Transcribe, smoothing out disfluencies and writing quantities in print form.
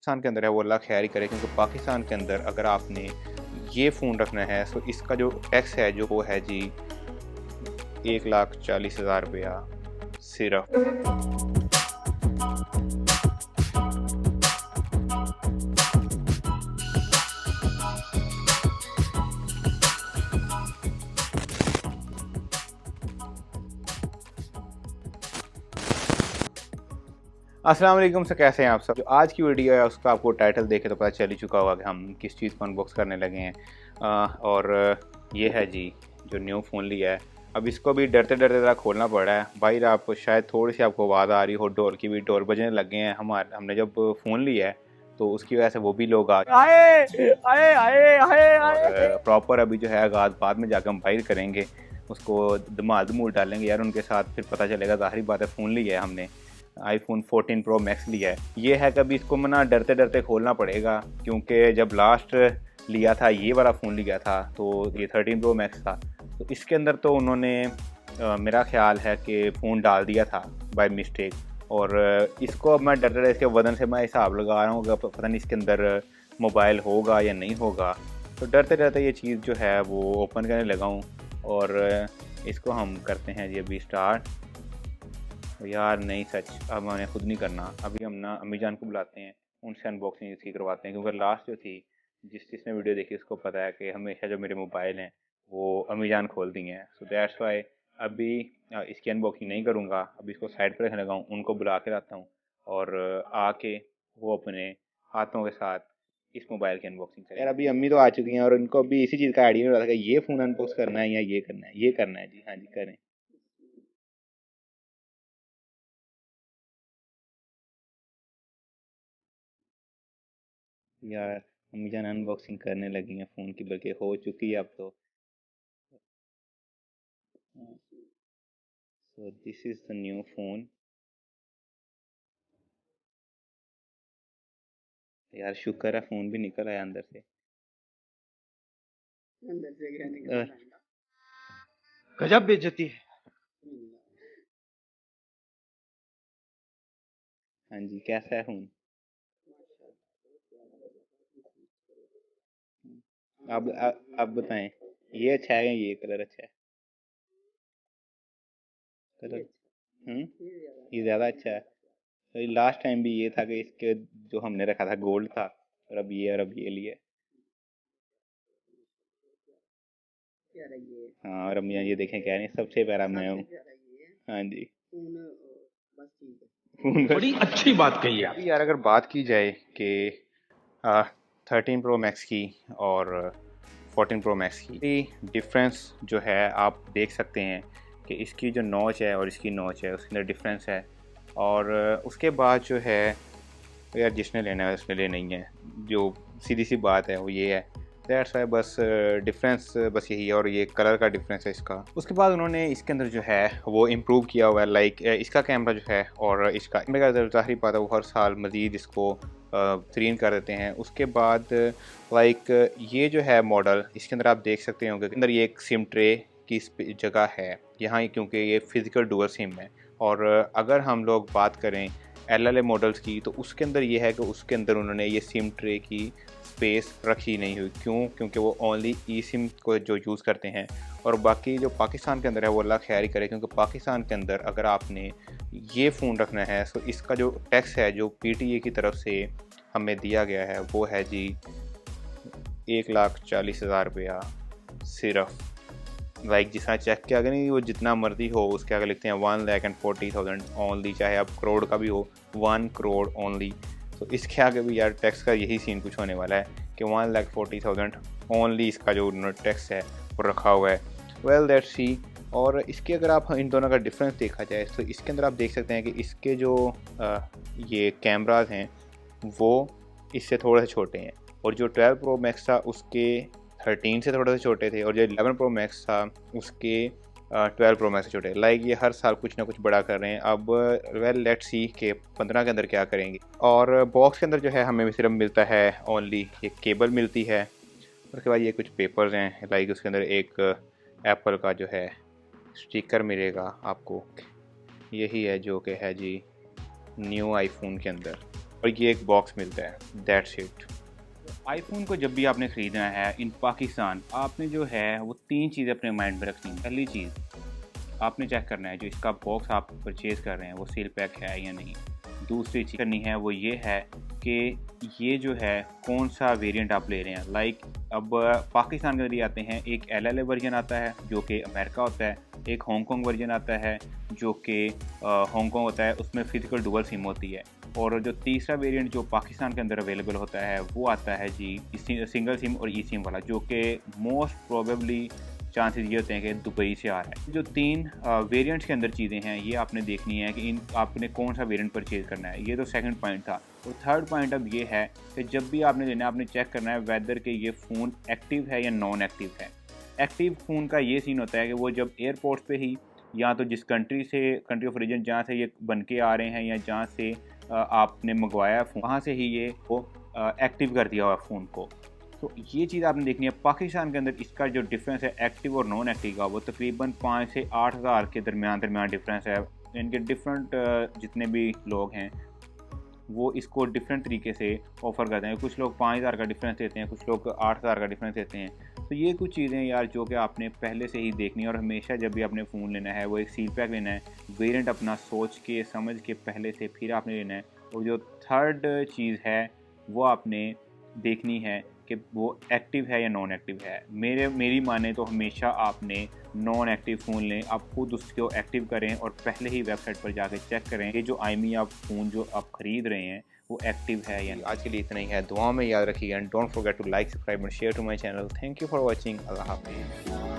पाकिस्तान के अंदर है वो अल्लाह खैर ही करे, क्योंकि पाकिस्तान के अंदर अगर आपने ये फ़ोन रखना है तो इसका जो टैक्स है जो वो है जी 1,40,000 रुपया सिर्फ। अस्सलाम वालेकुम। से कैसे हैं आप सब। जो आज की वीडियो है उसका आपको टाइटल देखे तो पता चल ही चुका होगा कि हम किस चीज़ को अनबॉक्स करने लगे हैं। और ये है जी जो न्यू फ़ोन लिया है। अब इसको भी डरते डरते ज़रा खोलना पड़ रहा है। बाहर आप शायद थोड़ी सी आपको आवाज़ आ रही हो डोर की, भी डोर बजने लग गए हैं। हमने जब फ़ोन लिया है तो उसकी वजह से वो भी लोग आए आए आए आए आए। प्रॉपर अभी जो है आगाज़ बाद में जाकर हम बाहर करेंगे, उसको धमाल डालेंगे यार उनके साथ, फिर पता चलेगा। ज़ाहिर बात है फ़ोन लिया है हमने, आईफोन 14 प्रो मैक्स लिया है। ये है कि अभी इसको मना डरते डरते खोलना पड़ेगा, क्योंकि जब लास्ट लिया था ये वाला फ़ोन लिया था तो ये 13 प्रो मैक्स था, तो इसके अंदर तो उन्होंने मेरा ख्याल है कि फ़ोन डाल दिया था बाय मिस्टेक। और इसको अब मैं डर डर इसके वजन से मैं हिसाब लगा रहा हूँ कि पता नहीं इसके अंदर मोबाइल होगा या नहीं होगा। तो डरते डरते ये चीज़ जो है वो ओपन करने लगा हूँ और इसको हम करते हैं जी अभी स्टार्ट। यार नहीं, सच अब मैंने खुद नहीं करना। अभी हम ना अम्मी जान को बुलाते हैं, उनसे अनबॉक्सिंग इसकी करवाते हैं, क्योंकि लास्ट जो थी जिसने वीडियो देखी उसको पता है कि हमेशा जो मेरे मोबाइल हैं वो अम्मी जान खोल दी हैं। सो दैट्स वाई अभी इसकी अनबॉक्सिंग नहीं करूँगा। अभी इसको साइड पर रखने लगा हूँ, उनको बुला के लाता हूँ और आके वो अपने हाथों के साथ इस मोबाइल की अनबॉक्सिंग करें। यार अभी अम्मी तो आ चुकी हैं और उनको अभी इसी चीज़ का आइडिया नहीं रहा था कि ये फ़ोन अनबॉक्स करना है या ये करना है। ये करना है जी, हाँ जी करें। यार अम्मी जान अनबॉक्सिंग करने लगी हैं फ़ोन की, बल्कि हो चुकी है अब तो। So this is the new phone. यार शुक्र है फ़ोन भी निकल आया अंदर से। अंदर से क्या निकल आया? गजब बेइज्जती है। हाँ जी, कैसा है फ़ोन? अब बताएं, ये अच्छा है या ये कलर अच्छा है? कलर ये ज़्यादा अच्छा है। तो लास्ट टाइम भी ये था कि इसके जो हमने रखा था गोल्ड था, और अब ये लिया। हाँ, और अम्मी जान ये देखें कह रही हैं सबसे प्यारा मैं हूँ। हाँ जी, बड़ी अच्छी बात कही है यार। अगर बात की जाए कि 13 प्रो मैक्स की और 14 प्रो मैक्स की डिफरेंस जो है आप देख सकते हैं कि इसकी जो नॉच है और इसकी नॉच है उसके अंदर डिफरेंस है। और उसके बाद जो है यार जिसने लेना है उसने लेना ही है, जो सीधी सी बात है वो ये है। दैट्स वाई बस डिफरेंस बस यही है, और ये कलर का डिफरेंस है इसका। उसके बाद उन्होंने इसके अंदर जो है वो इम्प्रूव किया हुआ है, लाइक इसका कैमरा जो है और इसका कैमरे का ज़ाहिर बात है वो हर साल मज़ीद इसको बेहतरीन कर देते हैं। उसके बाद लाइक ये जो है मॉडल, इसके अंदर आप देख सकते होंगे अंदर ये एक सिम ट्रे की जगह है यहाँ, क्योंकि ये फिज़िकल डुअल सिम है। और अगर हम लोग बात करें एल मॉडल्स की तो उसके अंदर ये है कि उसके अंदर उन्होंने ये सिम ट्रे की स्पेस रखी नहीं हुई। क्यों? क्योंकि वो ओनली ई सिम को जो यूज़ करते हैं। और बाकी जो पाकिस्तान के अंदर है वो अल्लाह खैर ही करे, क्योंकि पाकिस्तान के अंदर अगर आपने ये फ़ोन रखना है तो इसका जो टैक्स है जो PTA की तरफ से हमें दिया गया है वो है जी 1,40,000 रुपया सिर्फ। लाइक जिस तरह चेक किया अगर नहीं वो जितना मर्जी हो उसके आगे लिखते हैं 1,40,000 ओनली, चाहे आप करोड़ का भी हो 1 करोड़ ओनली। तो इसके आगे भी यार टैक्स का यही सीन कुछ होने वाला है कि 1,40,000 ओनली इसका जो टैक्स है वो रखा हुआ है। वेल दैट सी। और इसके अगर आप इन दोनों का डिफरेंस देखा जाए तो इसके अंदर आप देख सकते हैं कि इसके जो ये कैमराज हैं वो इससे थोड़े से छोटे हैं, और जो 12 प्रो मैक्स था उसके 13 से थोड़े से छोटे थे, और जो 11 प्रो मैक्स था उसके 12 प्रो मैक्स से छोटे। लाइक ये हर साल कुछ ना कुछ बड़ा कर रहे हैं। अब वेल लेट्स सी के 15 के अंदर क्या करेंगे। और बॉक्स के अंदर जो है हमें सिर्फ मिलता है ओनली एक केबल मिलती है। उसके बाद ये कुछ पेपर्स हैं, लाइक उसके अंदर एक एप्पल का जो है स्टिकर मिलेगा आपको। यही है जो कि है जी न्यू आईफोन के अंदर। और ये एक बॉक्स मिलता है, दैट्स इट। आईफोन को जब भी आपने ख़रीदना है इन पाकिस्तान, आपने जो है वो 3 चीज़ें अपने माइंड में रखनी है। पहली चीज़ आपने चेक करना है जो इसका बॉक्स आप परचेज़ कर रहे हैं वो सील पैक है या नहीं। दूसरी चीज़ करनी है वो ये है कि ये जो है कौन सा वेरिएंट आप ले रहे हैं। लाइक अब पाकिस्तान के लिए आते हैं, एक LLA वर्जन आता है जो कि अमेरिका होता है, एक हांगकॉन्ग वर्जन आता है जो कि हांगकॉन्ग होता है, उसमें फिजिकल डुअल सिम होती है। और जो तीसरा वेरिएंट जो पाकिस्तान के अंदर अवेलेबल होता है वो आता है जी सिंगल सिम और ई सिम वाला, जो कि मोस्ट प्रोबेबली चांसेस ये होते हैं कि दुबई से आ रहा है। जो 3 वेरिएंट्स के अंदर चीज़ें हैं ये आपने देखनी है कि इन आपने कौन सा वेरिएंट परचेज़ करना है। ये तो सेकंड पॉइंट था। और थर्ड पॉइंट अब ये है कि जब भी आपने लेना है आपने चेक करना है वेदर के ये फ़ोन एक्टिव है या नॉन एक्टिव है। एक्टिव फ़ोन का ये सीन होता है कि वो जब एयरपोर्ट पे ही या तो जिस कंट्री ऑफ ओरिजिन जहाँ से ये बन के आ रहे हैं या जहाँ से आपने मंगवाया फ़ोन, वहाँ से ही ये वो एक्टिव कर दिया हुआ फ़ोन को। तो ये चीज़ आपने देखनी है। पाकिस्तान के अंदर इसका जो डिफरेंस है एक्टिव और नॉन एक्टिव का, वो तकरीबन 5 से 8 हज़ार के दरमियान डिफरेंस है। इनके डिफरेंट जितने भी लोग हैं वो इसको डिफरेंट तरीके से ऑफ़र करते हैं। कुछ लोग 5,000 का डिफरेंस देते हैं, कुछ लोग 8,000 का डिफरेंस देते हैं। तो ये कुछ चीज़ें यार जो कि आपने पहले से ही देखनी है, और हमेशा जब भी आपने फ़ोन लेना है वो एक सील पैक लेना है, वेरिएंट अपना सोच के समझ के पहले से फिर आपने लेना है। और जो थर्ड चीज़ है वो आपने देखनी है कि वो एक्टिव है या नॉन एक्टिव है। मेरी माने तो हमेशा आपने नॉन एक्टिव फ़ोन लें, आप खुद उसको एक्टिव करें और पहले ही वेबसाइट पर जाकर चेक करें कि जो iMe आप फ़ोन जो आप ख़रीद रहे हैं वो एक्टिव है या नहीं। आज के लिए इतना ही है, दुआ में याद रखिएगा and don't forget to like, subscribe and share to my channel. Thank you for watching. अल्लाह हाफ़िज़।